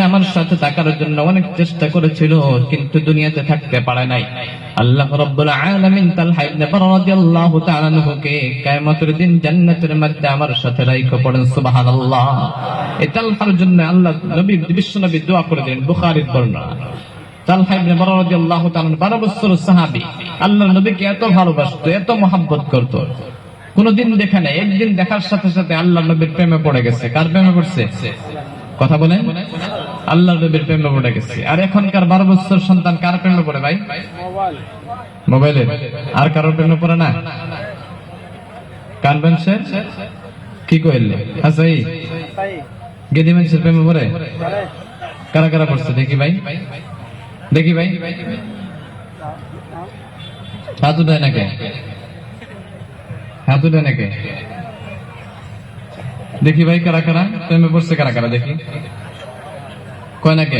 আমার সাথে থাকার জন্য অনেক চেষ্টা করেছিল, কিন্তু দুনিয়াতে থাকতে পারে নাই। আল্লাহ রাব্বুল আলামিন তালহা ইবনে বারা রাদিয়াল্লাহু তাআলা আনহুকে কিয়ামতের দিন জান্নাতের মধ্যে আমার সাথে রাইখা পড়েন সুবহানাল্লাহ। এই তালহার জন্য আল্লাহ নবী বিশ্বনবী দোয়া করে দেন, বুখারীর বর্ণনা। তালহা ইবনে বারা রাদিয়াল্লাহু তাআলা 12 বছরের সাহাবী, আল্লাহর নবীকে এত ভালোবাসতো, এত মহব্বত করত, কোনদিন দেখে নাই। একদিন দেখার সাথে সাথে আল্লাহর নবীর প্রেমে পড়ে গেছে। কার প্রেমে পড়ছে? কথা বলেন, আল্লাহর নবীর প্রেমে পড়ে গেছে। আর এখনকার 12 বছর সন্তান কার প্রেমে পড়ে ভাই? মোবাইলের। আর কারোর প্রেমে পড়ে না? কনভেনশন কি কইলে হাসাই গেদি মানুষের প্রেমে পড়ে? কারা কারা পড়ছে দেখি ভাই, দেখি ভাই, হাত উঠায় নাকি? হাত উঠায় নাকি? দেখি ভাই কারা কারা প্রেমে পড়ছে, কারা কারা দেখি, কয় না কে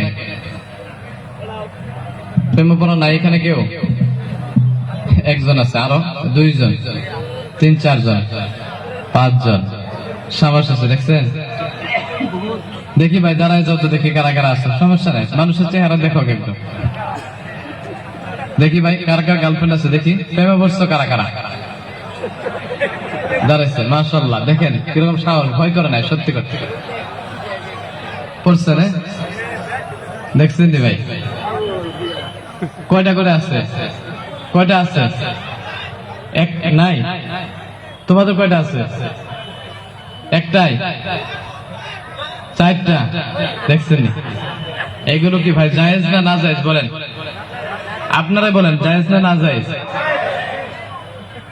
প্রেমে পড়া নাই এখানে কেউ? একজন আছে, আরো 2 জন, 3 4 জন, 5 জন সাবাস আছে, দেখছেন? দেখি ভাই দাঁড়ায় যাও তো, দেখি কারা কারা আছে। সমস্যা নাই, মানুষের চেহারা দেখো একটু। দেখি ভাই কার কার গার্লফ্রেন্ড আছে, দেখি প্রেমে পড়ছো কারা কারা দাঁড়াইছে। মাশাআল্লাহ, দেখেন কিরকম সাহস, ভয় করে নাই, সত্যি করতে পড়ছে রে। দেখছেন নি ভাই? কয়টা করে আছে? কয়টা আছে? এক নাই? তোমাদের কয়টা আছে? একটাই? 4টা? দেখছেন নি? এগুলো কি ভাই জায়েজ না না জায়েজ বলেন? আপনারাই বলেন, জায়েজ না না জায়েজ?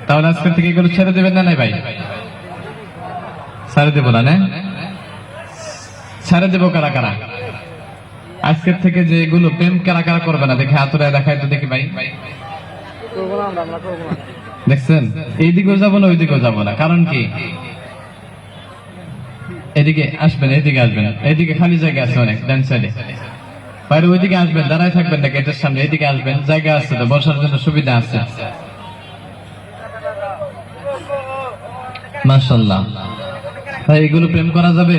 তাহলে আজকে থেকে এগুলো ছেড়ে দেবেন না? নাই ভাই, ছেড়ে দেবো না? ছেড়ে দেবো কারা কারা? আজকের থেকে যে এগুলো প্রেম কারা কারা করবে না দেখে হাতুরায় দেখায় তো দেখি ভাই। দেখছেন, এইদিকেও যাবো না ওইদিকেও যাবো না। কারণ কি? এদিকে আসবেন, এদিকে আসবেন, এদিকে খালি জায়গা আছে অনেক, ডান সাইডে। বাইরে ওইদিকে আসবেন, দাঁড়ায় থাকবেন না গেটের সামনে, এদিকে আসবেন, জায়গা আছে তো, বসার জন্য সুবিধা আছে। মাশাআল্লাহ ভাই, এগুলো প্রেম করা যাবে?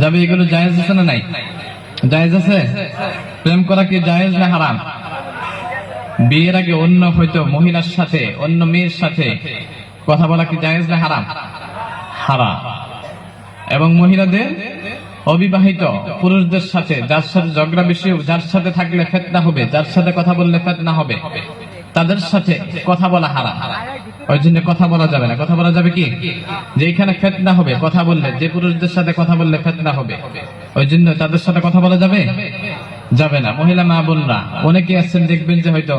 যাবে? এগুলো জায়েজ আছে না নাই? জায়েজ আছে? প্রেম করা কি জায়েজ না হারাম? বিয়ের আগে অন্য হয়তো মহিলার সাথে, অন্য মেয়ের সাথে কথা বলা কি জায়েজ না হারাম? হারাম। এবং মহিলাদের অবিবাহিত পুরুষদের সাথে, যার সাথে ঝগড়া বেশি, যার সাথে থাকলে ফিতনা হবে, যার সাথে কথা বললে ফিতনা হবে, তাদের সাথে কথা বলা হারাম। ওই জন্য কথা বলা যাবে না। কথা বলা যাবে কি? যেখানে ফিতনা হবে, কথা বললে, যে পুরুষদের সাথে কথা বললে ফিতনা হবে, ওই জন্য তাদের সাথে কথা বলা যাবে যাবে না। মহিলা মা বোনরা অনেকে আছেন, দেখবেন যে হয়তো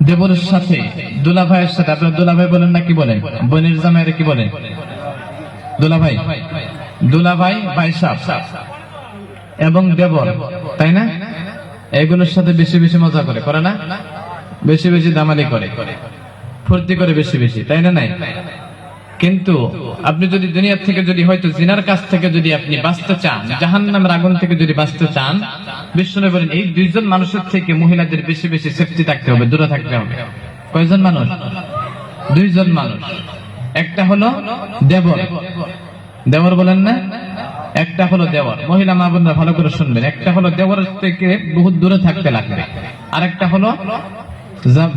দেবরের সাথে, দুলা ভাইয়ের সাথে, আপনার দুলা ভাই বলেন না কি বলেন? বোনের জামাইরে কি বলেন? দুলা ভাই, দুলা ভাই, ভাই সাহেব এবং দেবর, তাই না? এগুলোর সাথে বেশি বেশি মজা করে, করে না? বেশি বেশি দামালি করে, ফুর্তি করে বেশি বেশি, তাই না? নাই? কিন্তু আপনি যদি দুনিয়ার থেকে, যদি হয়তো জিনার কাছ থেকে যদি আপনি বাঁচতে চান, জাহান্নামের আগুন থেকে যদি বাঁচতে চান, বিষ্ণু বলেন এই 2 জন মানুষের থেকে মহিলাদের বেশি বেশি সেফটি থাকতে হবে, দূরে থাকতে হবে। কয়জন মানুষ? 2 জন মানুষ। একটা হলো দেবর, দেবর বলেন না? একটা হলো দেবর। মহিলা মা বোনরা ভালো করে শুনবেন, একটা হলো দেবরের থেকে বহুত দূরে থাকতে লাগবে, আর একটা হলো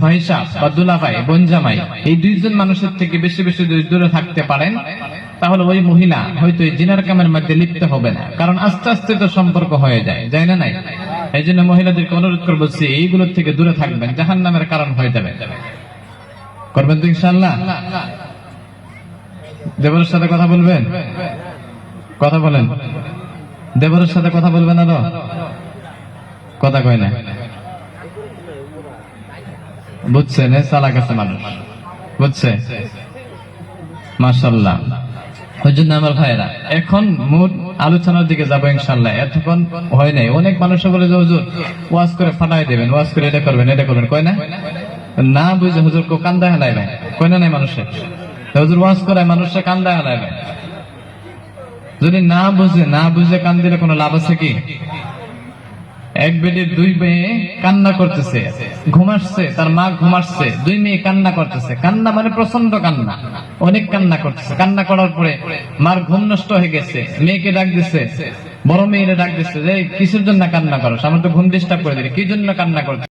ভাই সাহেব বা দুলা ভাই, বোন জামাই। এই 2 জন মানুষের থেকে বেশি বেশি দূরে থাকতে পারেন, তাহলে ওই মহিলা হয়তো এই জিনার কামের মধ্যে লিপ্ত হবে না। কারণ আস্তে আস্তে তো সম্পর্ক হয়ে যায়, যায় না? নাই? এই জন্য মহিলাদেরকে অনুরোধ করে বলছি, এইগুলোর থেকে দূরে থাকবেন, জাহান্নামের কারণ হয়ে যাবে। করবেন তো ইনশাআল্লাহ? দেবরের সাথে কথা বলবেন? কথা বলেন। দেবরের সাথে কথা বলবেন না? কথা কয় না, বুঝছেন? চালাক আছে মানুষ, বুঝছে? মাশাআল্লাহ। ওই জন্য আমার ভাইয়েরা, এখন মূল আলোচনার দিকে যাবো ইনশাআল্লাহ। এতক্ষণ হয় নাই। অনেক মানুষ বলে যে হুজুর ওয়াজ করে ফাটাই দেবেন, ওয়াজ করে এটা করবেন, এটা করবেন, কয় না? না বুঝে হুজুর কেউ কান্দা হালাইবে, কয় না? নাই মানুষের হুজুর ওয়াজ করায় মানুষের কান্দা হালাইবে। যদি না বুঝে কান দিলে কোনো লাভ আছে কি? এক বেডের 2 মেয়ে কান্না করতেছে, ঘুমাচ্ছে, তার মা ঘুমাচ্ছে, 2 মেয়ে কান্না করতেছে। কান্না মানে প্রচন্ড কান্না, অনেক কান্না করতেছে। কান্না করার পরে মার ঘুম নষ্ট হয়ে গেছে, মেয়েকে ডাক দিছে, বড় মেয়েরা ডাক দিচ্ছে যে কিসের জন্য কান্না করো, আমার তো ঘুম ডিস্টার্ব করে দিলে, কি জন্য কান্না করছো?